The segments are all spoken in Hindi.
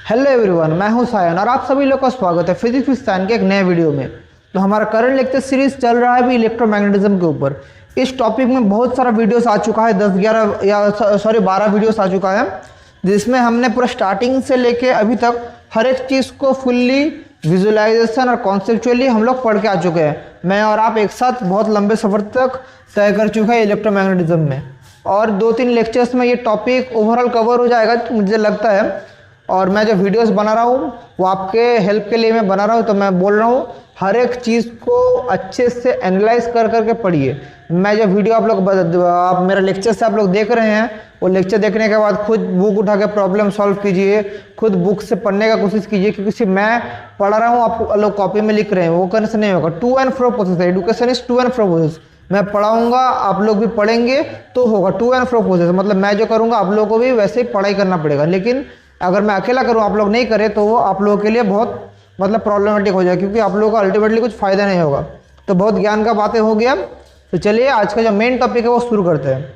हेलो एवरीवन, मैं हूं सायन और आप सभी लोग का स्वागत है फिजिक्स विद सायन के एक नए वीडियो में। तो हमारा करंट लेक्चर सीरीज चल रहा है अभी इलेक्ट्रोमैग्नेटिज्म के ऊपर। इस टॉपिक में बहुत सारा वीडियोस आ चुका है, 12 वीडियोस आ चुका है, जिसमें हमने पूरा स्टार्टिंग से लेके अभी तक हर एक चीज़ को फुल्ली विजुअलाइजेशन और कॉन्सेप्चुअली हम लोग पढ़ के आ चुके हैं। मैं और आप एक साथ बहुत लंबे सफ़र तक तय कर चुके हैं इलेक्ट्रोमैग्नेटिज्म में, और 2-3 लेक्चर्स में ये टॉपिक ओवरऑल कवर हो जाएगा मुझे लगता है। और मैं जो वीडियोस बना रहा हूँ वो आपके हेल्प के लिए मैं बना रहा हूँ, तो मैं बोल रहा हूँ हर एक चीज़ को अच्छे से एनालाइज कर करके पढ़िए। मैं जो वीडियो आप मेरा लेक्चर से आप लोग देख रहे हैं, वो लेक्चर देखने के बाद खुद बुक उठा के प्रॉब्लम सॉल्व कीजिए, खुद बुक से पढ़ने का कोशिश कीजिए, क्योंकि मैं पढ़ा रहा हूँ आप लोग कॉपी में लिख रहे हैं, वो करने से नहीं होगा। टू एंड फ्रो प्रोसेस है, education is to and fro process. मैं पढ़ाऊंगा, आप लोग भी पढ़ेंगे तो होगा टू एंड फ्रो प्रोसेस। मतलब मैं जो करूँगा आप लोगों को भी वैसे ही पढ़ाई करना पड़ेगा, लेकिन अगर मैं अकेला करूँ आप लोग नहीं करें तो वो आप लोगों के लिए बहुत मतलब प्रॉब्लमेटिक हो जाए, क्योंकि आप लोगों का अल्टीमेटली कुछ फ़ायदा नहीं होगा। तो बहुत ज्ञान का बातें हो गया, तो चलिए आज का जो मेन टॉपिक है वो शुरू करते हैं।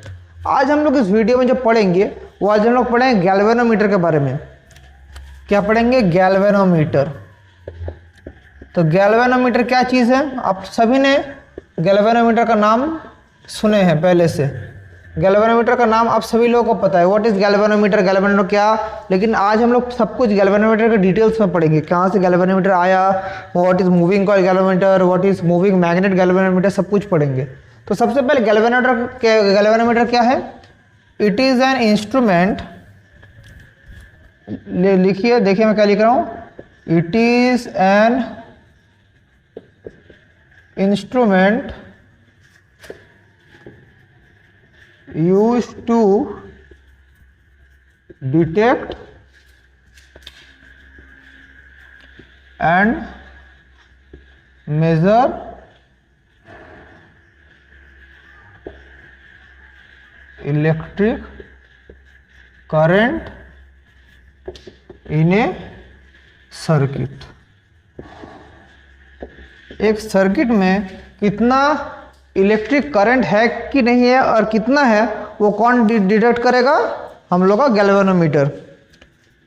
आज हम लोग इस वीडियो में जो पढ़ेंगे वो आज हम लोग पढ़ेंगे गैल्वेनोमीटर के बारे में। क्या पढ़ेंगे? गैल्वेनोमीटर। तो गैल्वेनोमीटर क्या चीज़ है? आप सभी ने गैल्वेनोमीटर का नाम सुने हैं पहले से। गैल्वेनोमीटर का नाम आप सभी लोगों को पता है, व्हाट इज गैल्वेनोमीटर, गैल्वेनोमीटर क्या। लेकिन आज हम लोग सब कुछ गैल्वेनोमीटर के डिटेल्स में पढ़ेंगे, कहाँ से गैल्वेनोमीटर आया, what is moving coil galvanometer, what is moving magnet galvanometer, सब कुछ पढ़ेंगे। तो सबसे पहले गैल्वेनोमीटर क्या है? इट इज एन इंस्ट्रूमेंट, लिखिए, देखिए मैं क्या लिख रहा हूँ। It is an instrument used to detect and measure electric current in a circuit। एक सर्किट में कितना इलेक्ट्रिक करंट है कि नहीं है और कितना है वो कौन डिटेक्ट करेगा? हम लोग का गैल्वेनोमीटर।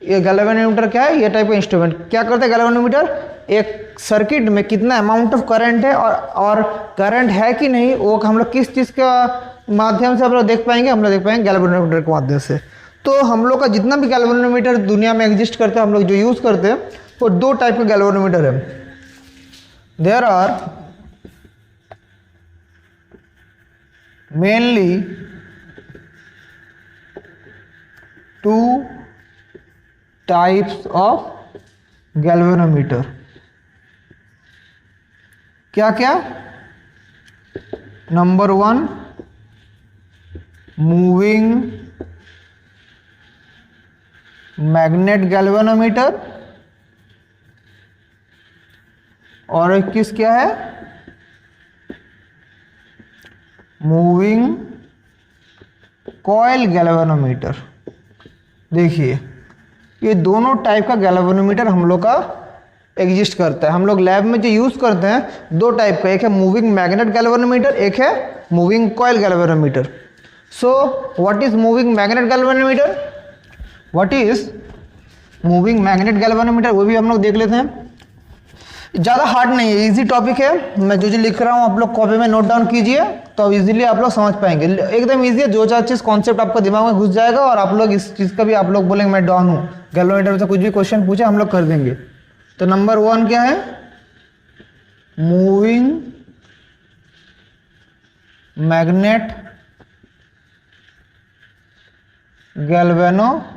ये गैल्वेनोमीटर क्या है? ये टाइप का इंस्ट्रूमेंट क्या करता है गैल्वेनोमीटर? एक सर्किट में कितना अमाउंट ऑफ करंट है और करंट है कि नहीं, वो हम लोग किस चीज़ के माध्यम से हम लोग देख पाएंगे? हम लोग देख पाएंगे गैल्वेनोमीटर के माध्यम से। तो हम लोग का जितना भी गैल्वेनोमीटर दुनिया में एग्जिस्ट करते हैं, हम लोग जो यूज़ करते हैं वो 2 टाइप के गैल्वेनोमीटर है। There are mainly 2 types of galvanometer। क्या क्या? नंबर 1 मूविंग मैग्नेट गैल्वेनोमीटर, और एक किस क्या है? Moving coil galvanometer. देखिए ये दोनों टाइप का गैल्वेनोमीटर हम लोग का एग्जिस्ट करता है। हम लोग लैब में जो यूज़ करते हैं 2 टाइप का, एक है मूविंग मैग्नेट गैल्वेनोमीटर, एक है moving coil galvanometer. So what is moving magnet galvanometer, what is moving magnet galvanometer, वो भी हम लोग देख लेते हैं। ज़्यादा हार्ड नहीं है, इजी टॉपिक है। मैं जो लिख रहा हूँ आप लोग कॉपी में नोट डाउन कीजिए, तो इजीली आप लोग समझ पाएंगे। एकदम इजी है, 2-4 चीज़ कॉन्सेप्ट आपको दिमाग में घुस जाएगा और आप लोग इस चीज़ का भी आप लोग बोलेंगे मैं डॉन हूँ, गैल्वेनोमीटर से कुछ भी क्वेश्चन पूछे हम लोग कर देंगे। तो नंबर 1 क्या है? Moving magnet galvanometer.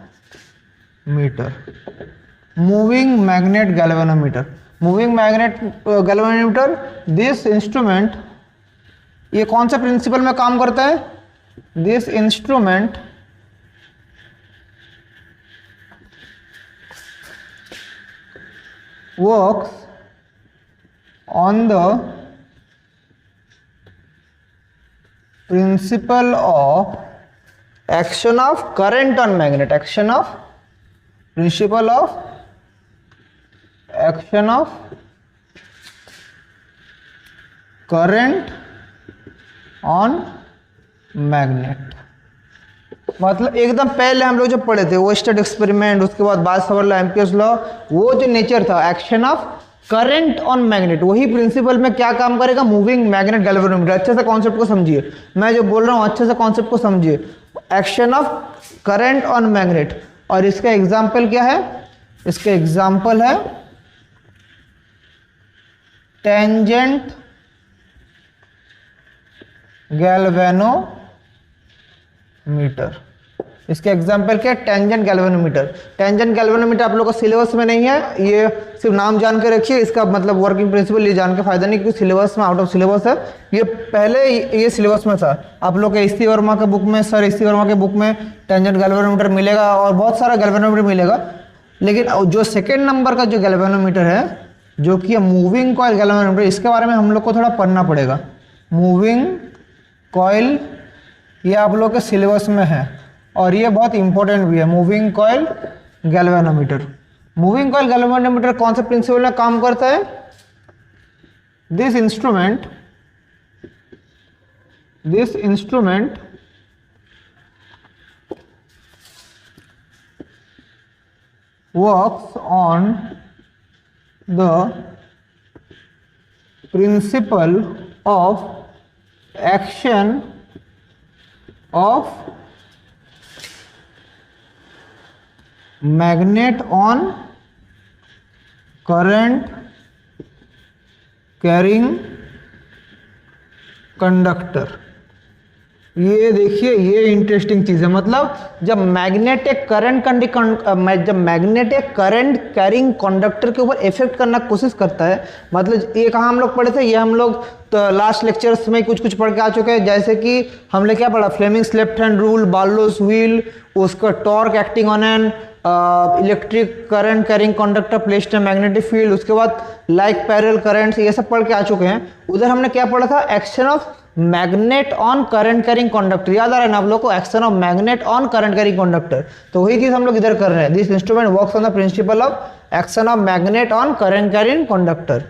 Moving magnet galvanometer, moving magnet galvanometer, this instrument, ये कौन सा प्रिंसिपल में काम करता है? This instrument works on the principle of action of current on magnet, action of principle of action of current on magnet. मतलब एकदम पहले हम लोग जो पढ़े थे वो स्टेट एक्सपेरिमेंट, उसके बाद बायसवार्ट लॉ, एम्पियर्स लॉ, वो जो नेचर था action of current on magnet, वही प्रिंसिपल में क्या काम करेगा, मूविंग मैग्नेट गैल्वेनोमीटर। अच्छे से कॉन्सेप्ट को समझिए, मैं जो बोल रहा हूँ अच्छे से कॉन्सेप्ट को समझिए। Action of current on magnet, और इसका एग्जाम्पल क्या है, इसका एग्जाम्पल है टेंजेंट गैल्वेनोमीटर। इसके एग्जाम्पल क्या है, टेंजेंट गैल्वेनोमीटर। टेंजेंट गैल्वेनोमीटर आप लोग को सिलेबस में नहीं है, ये सिर्फ नाम जान के रखिए, इसका मतलब वर्किंग प्रिंसिपल ये जान के फायदा नहीं, क्योंकि सिलेबस में आउट ऑफ सिलेबस है। ये पहले ये सिलेबस में था, आप लोग के एस.सी. वर्मा के बुक में, सर एस.सी. वर्मा के बुक में टेंजेंट गैल्वेनोमीटर मिलेगा और बहुत सारा गैल्वेनोमीटर मिलेगा। लेकिन जो सेकेंड नंबर का जो गैल्वेनोमीटर है, जो कि मूविंग कॉइल गैल्वेनोमीटर, इसके बारे में हम लोग को थोड़ा पढ़ना पड़ेगा। मूविंग कॉइल ये आप लोग के सिलेबस में है और ये बहुत इंपॉर्टेंट भी है, moving coil galvanometer. Moving coil galvanometer कौन से प्रिंसिपल में काम करता है, this instrument works on the principle of action of magnet on current carrying conductor। ये देखिए, ये इंटरेस्टिंग चीज़ है। मतलब जब मैग्नेट एक करंट कैरिंग कंडक्टर के ऊपर इफेक्ट करना कोशिश करता है, मतलब ये कहाँ हम लोग पढ़े थे, ये हम लोग तो लास्ट लेक्चर्स में कुछ पढ़ के आ चुके हैं। जैसे कि हमने क्या पढ़ा, Fleming's left hand rule, Barlow's wheel, उसका torque acting on an electric current carrying conductor placed in magnetic field, उसके बाद लाइक पैरेलल करंट्स, ये सब पढ़ के आ चुके हैं। उधर हमने क्या पढ़ा था, action of magnet on current carrying conductor, याद आ रहा है ना आप लोग को, action of magnet on current carrying conductor. तो वही चीज हम लोग इधर कर रहे हैं, this instrument works on the principle of action of magnet on current carrying conductor.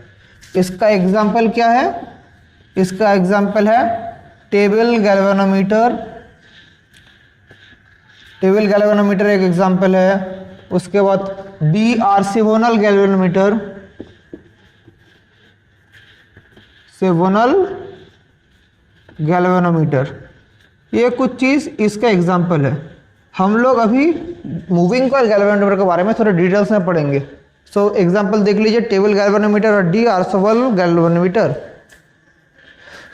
इसका एग्जांपल क्या है, इसका एग्जांपल है टेबल गैल्वेनोमीटर। टेबल गैल्वेनोमीटर एक एग्जांपल है। उसके बाद डी आर्सिवोनल गैल्वेनोमीटर, सिवोनल गैल्वेनोमीटर, ये कुछ चीज़ इसका एग्जांपल है। हम लोग अभी मूविंग कॉइल गैल्वेनोमीटर के बारे में थोड़े डिटेल्स में पढ़ेंगे। सो एग्जांपल देख लीजिए, टेबल गैल्वेनोमीटर और डी आर्सिवोनल गैल्वेनोमीटर।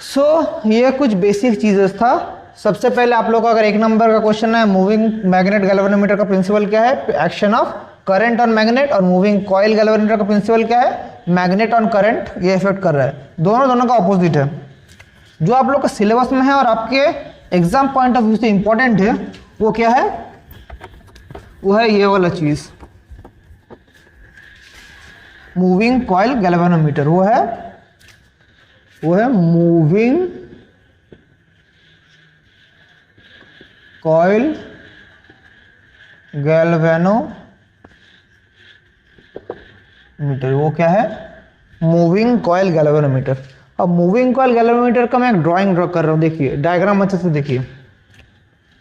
सो ये कुछ बेसिक चीज़ें था। सबसे पहले आप लोग का अगर एक नंबर का क्वेश्चन है, मूविंग मैग्नेट गैल्वेनोमीटर का प्रिंसिपल क्या है, action of current on magnet, और मूविंग कॉइल गैल्वेनोमीटर का प्रिंसिपल क्या है, मैग्नेट ऑन करंट, ये इफेक्ट कर रहा है। दोनों का ऑपोजिट है। जो आप लोग का सिलेबस में है और आपके एग्जाम पॉइंट ऑफ व्यू से इंपॉर्टेंट है, वो क्या है, वो है ये वाला चीज, मूविंग कॉइल गैल्वेनोमीटर। वो है मूविंग कॉइल गैल्वेनोमीटर। वो क्या है, मूविंग कॉइल गैल्वेनोमीटर। अब मूविंग कॉइल गैल्वेनोमीटर का मैं एक ड्राइंग ड्रॉ कर रहा हूँ, देखिए डायग्राम अच्छे से देखिए।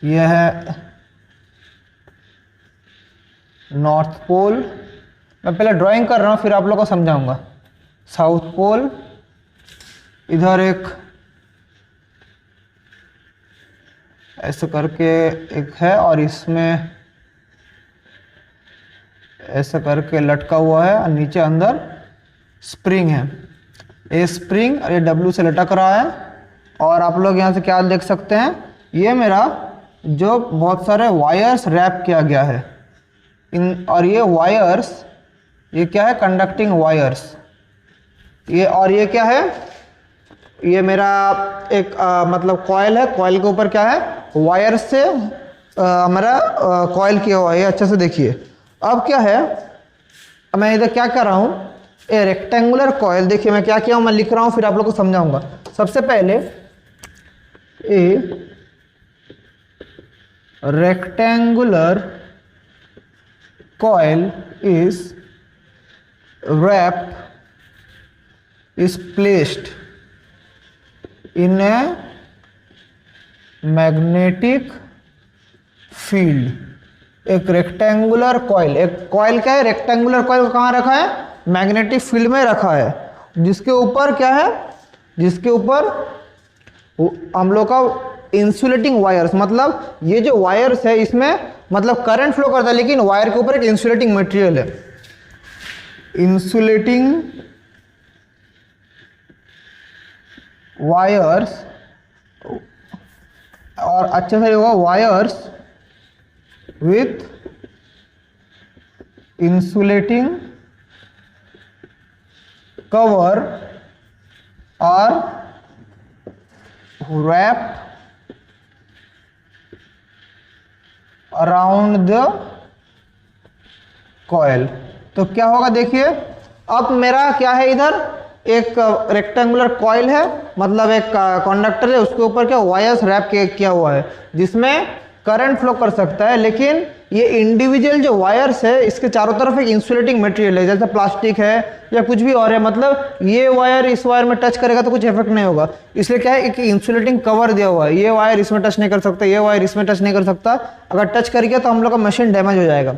यह है नॉर्थ पोल, मैं पहले ड्राइंग कर रहा हूँ फिर आप लोगों को समझाऊंगा। साउथ पोल, इधर एक ऐसे करके एक है और इसमें ऐसे करके लटका हुआ है और नीचे अंदर स्प्रिंग है। ये स्प्रिंग और ये डब्ल्यू से लटक रहा है। और आप लोग यहाँ से क्या देख सकते हैं, ये मेरा जो बहुत सारे वायर्स रैप किया गया है और ये वायर्स, ये क्या है, कंडक्टिंग वायर्स। ये और ये क्या है, ये मेरा एक मतलब कॉइल है। कॉइल के ऊपर क्या है, वायर से हमारा कॉइल किया हुआ है, अच्छे से देखिए। अब क्या है, मैं इधर क्या कर रहा हूँ, ए रेक्टेंगुलर कॉइल, देखिए मैं क्या किया हूँ, मैं लिख रहा हूँ फिर आप लोग को समझाऊंगा। सबसे पहले ए rectangular coil is wrapped, is placed in a magnetic field, एक रेक्टेंगुलर कॉइल, एक कॉइल क्या है, रेक्टेंगुलर कॉइल को कहाँ रखा है, मैग्नेटिक फील्ड में रखा है, जिसके ऊपर क्या है, जिसके ऊपर हम लोग का इंसुलेटिंग वायर्स, मतलब ये जो वायर्स है इसमें मतलब करंट फ्लो करता है, लेकिन वायर के ऊपर एक इंसुलेटिंग मटेरियल है, इंसुलेटिंग वायर्स, और अच्छे से होगा वायर्स विथ इंसुलेटिंग कवर और wrapped around the coil। तो क्या होगा देखिए, अब मेरा क्या है, इधर एक रेक्टेंगुलर कॉइल है, मतलब एक कंडक्टर है, उसके ऊपर क्या वायर्स रैप किया हुआ है जिसमें करंट फ्लो कर सकता है, लेकिन ये इंडिविजुअल जो वायर्स है इसके चारों तरफ एक इंसुलेटिंग मटेरियल है, जैसे प्लास्टिक है या कुछ भी और है, मतलब ये वायर इस वायर में टच करेगा तो कुछ इफेक्ट नहीं होगा, इसलिए क्या है, एक इंसुलेटिंग कवर दिया हुआ है, ये वायर इसमें टच नहीं कर सकता, ये वायर इसमें टच नहीं कर सकता, अगर टच कर गया तो हम लोग का मशीन डैमेज हो जाएगा।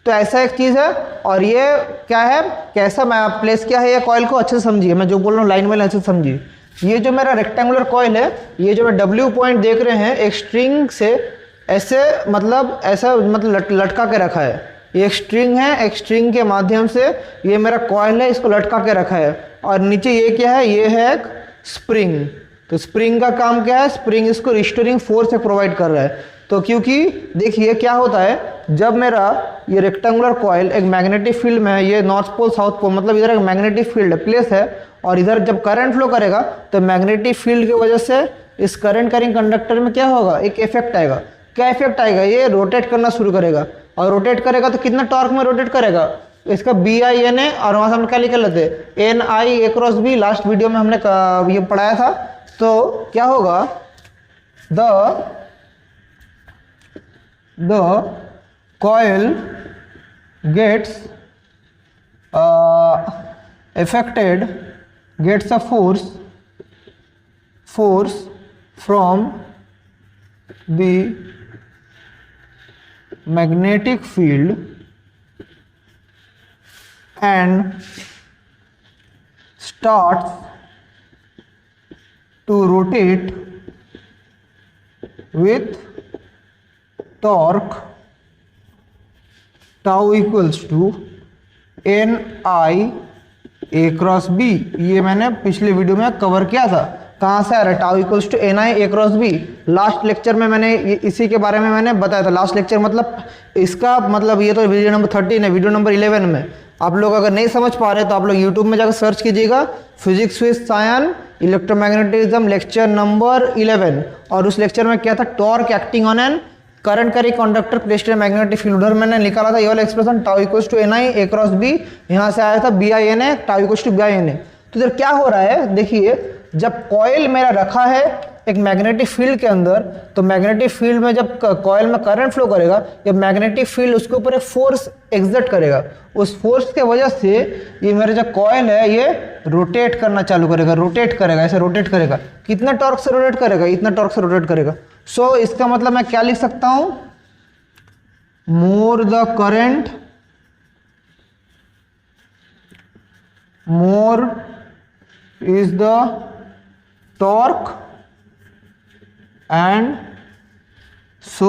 तो ऐसा एक चीज़ है, और ये क्या है, कैसा मैं प्लेस किया है ये कॉइल को अच्छे से समझिए, मैं जो बोल रहा हूँ लाइन वाइज अच्छे से समझिए। ये जो मेरा रेक्टेंगुलर कॉइल है, ये जो मैं W पॉइंट देख रहे हैं, एक स्ट्रिंग से ऐसे मतलब ऐसा मतलब लटका के रखा है, ये एक स्ट्रिंग है, एक स्ट्रिंग के माध्यम से ये मेरा कॉइल है, इसको लटका के रखा है, और नीचे ये क्या है, ये है एक स्प्रिंग। तो स्प्रिंग का काम क्या है, स्प्रिंग इसको रिस्टोरिंग फोर्स प्रोवाइड कर रहा है। तो क्योंकि देखिए क्या होता है, जब मेरा ये रेक्टेंगुलर कॉइल एक मैग्नेटिक फील्ड में है, ये नॉर्थ पोल साउथ पोल, मतलब इधर एक मैग्नेटिक फील्ड प्लेस है, और इधर जब करंट फ्लो करेगा तो मैग्नेटिक फील्ड की वजह से इस करंट कैरिंग कंडक्टर में क्या होगा, एक इफेक्ट आएगा। क्या इफेक्ट आएगा, ये रोटेट करना शुरू करेगा, और रोटेट करेगा तो कितना टॉर्क में रोटेट करेगा, इसका BINA, और वहाँ से हम क्या लिख लेते हैं NI A cross B, last video में हमने ये पढ़ाया था। तो क्या होगा, the coil gets affected, gets a force from the magnetic field and starts to rotate with torque tau equals to NI A cross B। ये मैंने पिछले वीडियो में कवर किया था, कहाँ से आ रहा है, tau equals to NI A cross B। Last lecture में मैंने इसी के बारे में मैंने बताया था, लास्ट लेक्चर मतलब इसका मतलब ये तो वीडियो नंबर 13 है, वीडियो नंबर 11 में आप लोग अगर नहीं समझ पा रहे तो आप लोग यूट्यूब में जाकर सर्च कीजिएगा, physics with sign electromagnetism lecture number 11, और उस लेक्चर में क्या था, torque acting on an current carry conductor placed in magnetic field. उधर मैंने निकाला था ये वाला expression, tau equals to NI A cross B, यहाँ से आया था BINA, tau equals to BINA। तो इधर क्या हो रहा है देखिए, जब कॉइल मेरा रखा है एक मैग्नेटिक फील्ड के अंदर, तो मैग्नेटिक फील्ड में जब कॉइल में करंट फ्लो करेगा, जब मैग्नेटिक फील्ड उसके ऊपर एक फोर्स एग्जर्ट करेगा, उस फोर्स के वजह से ये मेरा जो कॉइल है ये रोटेट करना चालू करेगा, रोटेट करेगा, ऐसे रोटेट करेगा। कितना टॉर्क से रोटेट करेगा, इतना टॉर्क से रोटेट करेगा। सो इसका मतलब मैं क्या लिख सकता हूं, more the current, more is the torque, and so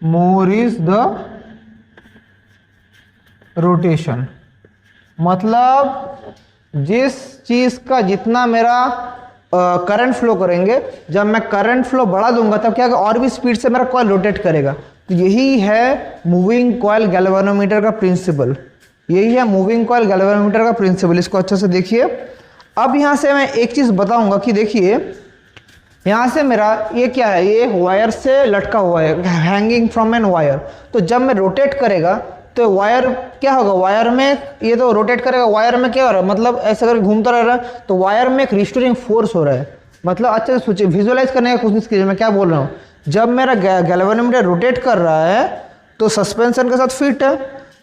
more is the rotation। मतलब जिस चीज का जितना मेरा करंट फ्लो करेंगे, जब मैं करंट फ्लो बढ़ा दूंगा तब क्या और भी स्पीड से मेरा कॉइल रोटेट करेगा। तो यही है मूविंग कॉइल गैल्वेनोमीटर का प्रिंसिपल, यही है मूविंग कॉइल गैल्वेनोमीटर का प्रिंसिपल। इसको अच्छे से देखिए। अब यहाँ से मैं एक चीज़ बताऊंगा कि देखिए यहाँ से मेरा ये क्या है, ये वायर से लटका हुआ है, हैंगिंग फ्रॉम एन वायर। तो जब मैं रोटेट करेगा तो वायर क्या होगा, वायर में ये तो रोटेट करेगा, वायर में क्या हो रहा है, मतलब ऐसा करके घूमता रह रहा है, तो वायर में एक रिस्टोरिंग फोर्स हो रहा है। मतलब अच्छे से सोचिए, विजुअलाइज करने की कोशिश कीजिए मैं क्या बोल रहा हूँ। जब मेरा गैल्वेनोमीटर रोटेट कर रहा है तो सस्पेंशन के साथ फिट है।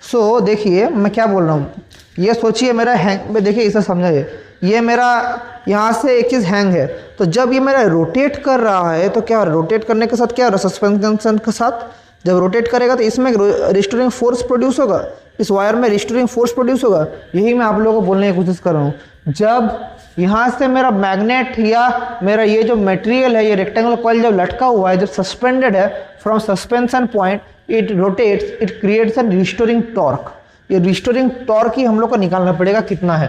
सो देखिए मैं क्या बोल रहा हूँ, ये सोचिए मेरा हैंग में, देखिए इसे समझाइए, ये मेरा यहाँ से एक चीज़ हैंग है, तो जब ये मेरा रोटेट कर रहा है तो क्या रोटेट करने के साथ क्या हो रहा है, सस्पेंशन के साथ जब रोटेट करेगा तो इसमें रिस्टोरिंग फोर्स प्रोड्यूस होगा, इस वायर में रिस्टोरिंग फोर्स प्रोड्यूस होगा। यही मैं आप लोगों को बोलने की कोशिश कर रहा हूँ। जब यहाँ से मेरा मैग्नेट या मेरा ये जो मटेरियल है, ये रेक्टेंगुलर कॉइल जब लटका हुआ है, जब सस्पेंडेड है, from suspension point it rotates, it creates an restoring torque. ये रिस्टोरिंग टॉर्क ही हम लोग को निकालना पड़ेगा कितना है।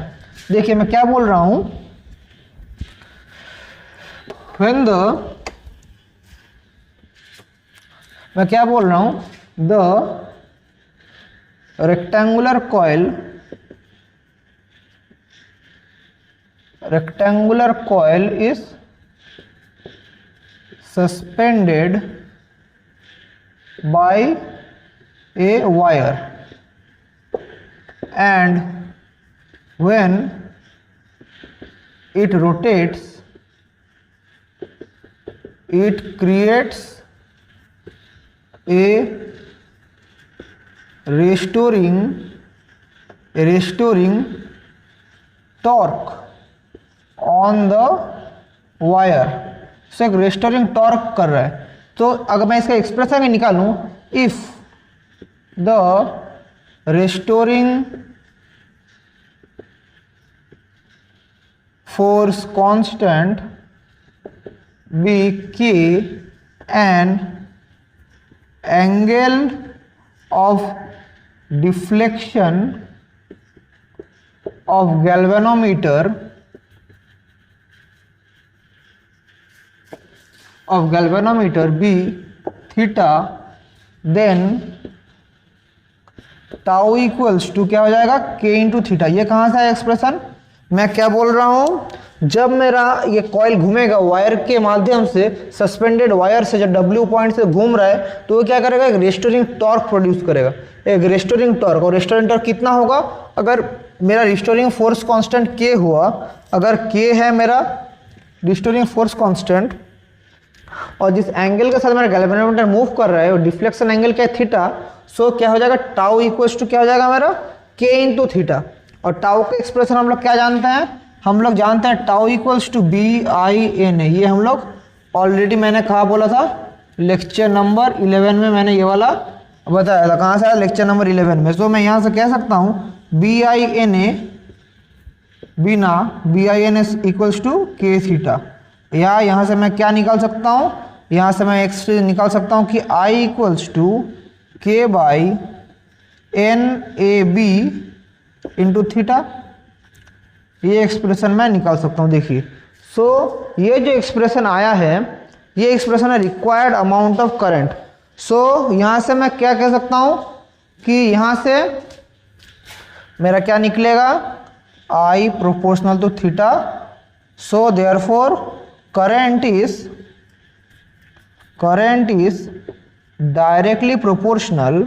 देखिए मैं क्या बोल रहा हूं, मैं क्या बोल रहा हूं, the rectangular coil is suspended bye a wire and when it rotates it creates a restoring torque on the wire। so एक restoring torque कर रहा है। तो अगर मैं इसका एक्सप्रेशन निकालूं, if the restoring force constant be K and angle of deflection of galvanometer be theta, then tau equals to क्या हो जाएगा, के इंटू थीटा। ये कहाँ से आया एक्सप्रेशन, मैं क्या बोल रहा हूँ, जब मेरा ये कॉइल घूमेगा वायर के माध्यम से, सस्पेंडेड वायर से जब डब्ल्यू पॉइंट से घूम रहा है, तो वो क्या करेगा, एक रेस्टोरिंग टॉर्क प्रोड्यूस करेगा, एक रेस्टोरिंग टॉर्क। और रेस्टोरिंग टॉर्क कितना होगा, अगर मेरा रिस्टोरिंग फोर्स कांस्टेंट के हुआ, अगर के है मेरा रिस्टोरिंग फोर्स कांस्टेंट, और जिस एंगल के साथ मेरा गैल्वेनोमीटर मूव कर रहा है, और डिफ्लेक्शन एंगल क्या है, थीटा, सो क्या हो जाएगा, टाउ इक्वल्स टू क्या हो जाएगा मेरा, के इंटू थीटा। और टाउ का एक्सप्रेशन हम लोग क्या जानते हैं, हम लोग जानते हैं टाउ इक्वल्स टू BINA। ये हम लोग ऑलरेडी मैंने कहा बोला था, लेक्चर नंबर 11 में मैंने ये वाला बताया था। कहाँ से आया, लेक्चर नंबर 11 में। सो मैं यहाँ से कह सकता हूँ BINA इक्वल्स टू के थीटा, या यहाँ से मैं क्या निकाल सकता हूँ, यहाँ से मैं एक्स निकाल सकता हूँ कि I equals to K by NAB into theta. ये एक्सप्रेशन मैं निकाल सकता हूँ। देखिए, सो ये जो एक्सप्रेशन आया है, ये एक्सप्रेशन है रिक्वायर्ड अमाउंट ऑफ करंट। सो यहाँ से मैं क्या कह सकता हूँ कि यहाँ से मेरा क्या निकलेगा, I proportional to theta. So therefore current is directly proportional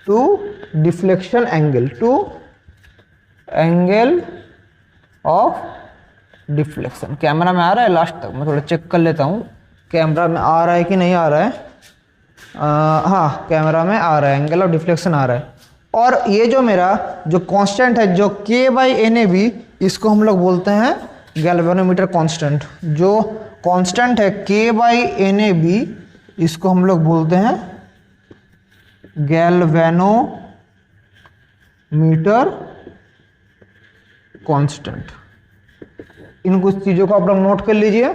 to deflection angle, of deflection। Camera में आ रहा है, लास्ट तक मैं थोड़ा चेक कर लेता हूँ कैमरा में आ रहा है कि नहीं आ रहा है। हाँ, कैमरा में आ रहा है, एंगल ऑफ डिफ्लेक्शन आ रहा है। और ये जो मेरा जो कांस्टेंट है, जो K/NAB, इसको हम लोग बोलते हैं गैल्वेनोमीटर कांस्टेंट। जो कांस्टेंट है K/NAB, इसको हम लोग बोलते हैं गैल्वेनोमीटर कांस्टेंट। इन कुछ चीज़ों को आप लोग नोट कर लीजिए।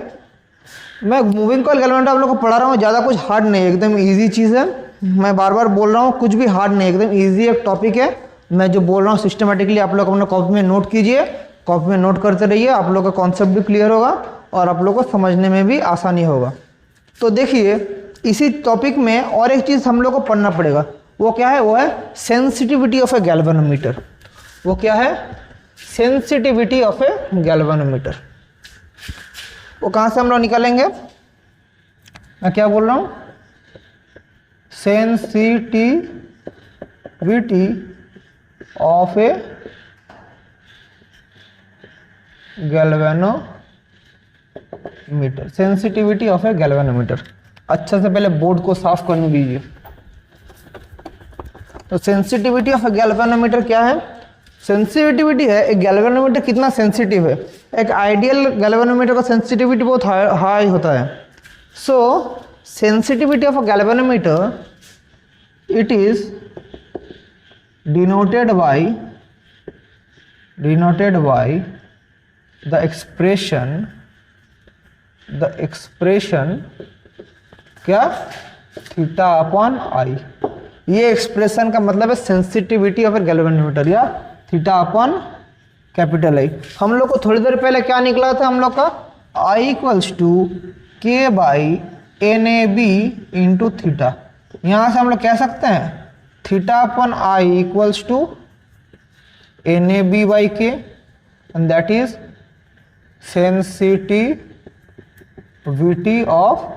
मैं मूविंग कॉइल गैल्वेनोमीटर आप लोग को पढ़ा रहा हूँ, ज़्यादा कुछ हार्ड नहीं है, एकदम ईजी चीज़ है। मैं बार बार बोल रहा हूँ, कुछ भी हार्ड नहीं, एकदम ईजी एक टॉपिक है। मैं जो बोल रहा हूँ सिस्टमेटिकली आप लोग अपने कॉपी में नोट कीजिए, कॉपी में नोट करते रहिए, आप लोग का कॉन्सेप्ट भी क्लियर होगा और आप लोग को समझने में भी आसानी होगा। तो देखिए, इसी टॉपिक में और एक चीज़ हम लोग को पढ़ना पड़ेगा, वो क्या है, वो है सेंसिटिविटी ऑफ ए गैल्वेनोमीटर। वो क्या है, सेंसिटिविटी ऑफ ए गैल्वेनोमीटर। वो कहाँ से हम लोग निकालेंगे, मैं क्या बोल रहा हूँ, sensitivity of a galvanometer. Sensitivity of a galvanometer. अच्छा से पहले बोर्ड को साफ करने दीजिए। तो सेंसिटिविटी ऑफ गैल्वेनोमीटर क्या है? सेंसिटिविटी है एक गैल्वेनोमीटर कितना सेंसिटिव है। एक आइडियल गैल्वेनोमीटर का सेंसिटिविटी बहुत हाई होता है। So sensitivity of a galvanometer it is denoted by the expression क्या? Theta upon I. ये एक्सप्रेशन का मतलब है सेंसिटिविटी ऑफ ए गैल्वेनोमीटर या थीटा अपॉन कैपिटल आई। हम लोग को थोड़ी देर पहले क्या निकला था हम लोग का? I equals to K by N A B into theta. यहाँ से हम लोग कह सकते हैं theta upon I equals to N A B by K and that is sensitivity of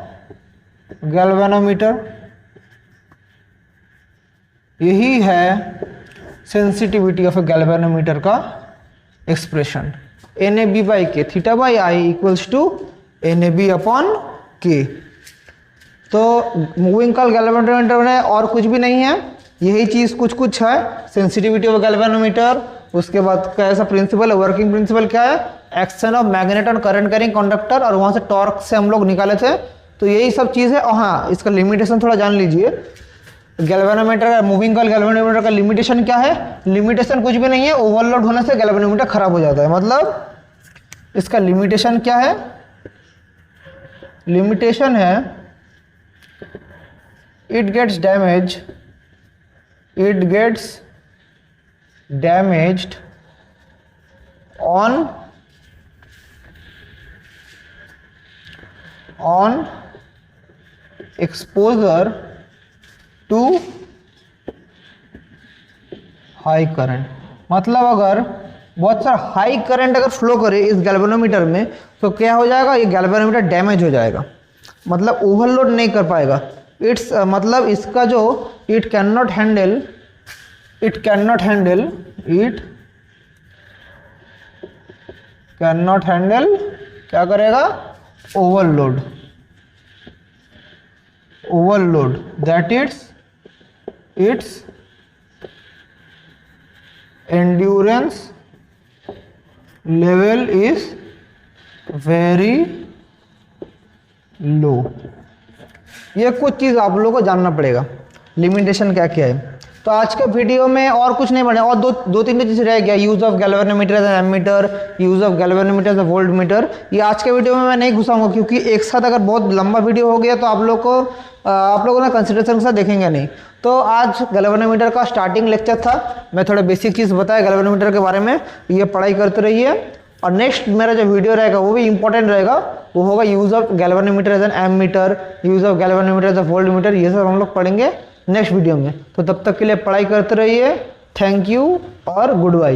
galvanometer. यही है सेंसिटिविटी ऑफ गैल्वेनोमीटर का expression. N A B by K, theta by I equals to N A B upon K. तो मूविंग कॉइल गैल्वेनोमीटर में और कुछ भी नहीं है, यही चीज़ कुछ है। सेंसिटिविटी ऑफ गैल्वेनोमीटर, उसके बाद कैसा प्रिंसिपल है, वर्किंग प्रिंसिपल क्या है? Action of magnet on current carrying conductor, और वहाँ से टॉर्क से हम लोग निकाले थे। तो यही सब चीज़ है। और हाँ, इसका लिमिटेशन थोड़ा जान लीजिए। गैल्वेनोमीटर का, मूविंग कॉइल गैल्वेनोमीटर का लिमिटेशन क्या है? लिमिटेशन कुछ भी नहीं है, ओवरलोड होने से गैल्वेनोमीटर खराब हो जाता है। मतलब इसका लिमिटेशन क्या है? लिमिटेशन है it gets damaged on exposure to high current. मतलब अगर बहुत सारा हाई करंट अगर फ्लो करे इस गैल्वेनोमीटर में तो क्या हो जाएगा? ये गैल्वेनोमीटर डैमेज हो जाएगा, मतलब ओवरलोड नहीं कर पाएगा। इट्स मतलब इसका जो इट कैन नॉट हैंडल क्या करेगा? Overload that it's endurance level is very low. ये कुछ चीज़ आप लोगों को जानना पड़ेगा, लिमिटेशन क्या क्या है। तो आज के वीडियो में और कुछ नहीं बने, और दो तीन चीज़ रह गया। Use of galvanometer as an ammeter, use of galvanometer as a voltmeter. ये आज के वीडियो में मैं नहीं घुसाऊंगा, क्योंकि एक साथ अगर बहुत लंबा वीडियो हो गया तो आप लोगों ने कंसिडरेशन के साथ देखेंगे नहीं। तो आज गैल्वेनोमीटर का स्टार्टिंग लेक्चर था, मैं थोड़ा बेसिक चीज़ बताया गैल्वेनोमीटर के बारे में। ये पढ़ाई करते रहिए, और नेक्स्ट मेरा जो वीडियो रहेगा वो भी इंपॉर्टेंट रहेगा, वो होगा use of galvanometer as an ammeter, use of galvanometer as a voltmeter. ये सब हम लोग पढ़ेंगे नेक्स्ट वीडियो में। तो तब तक के लिए पढ़ाई करते रहिए। थैंक यू और गुड बाय।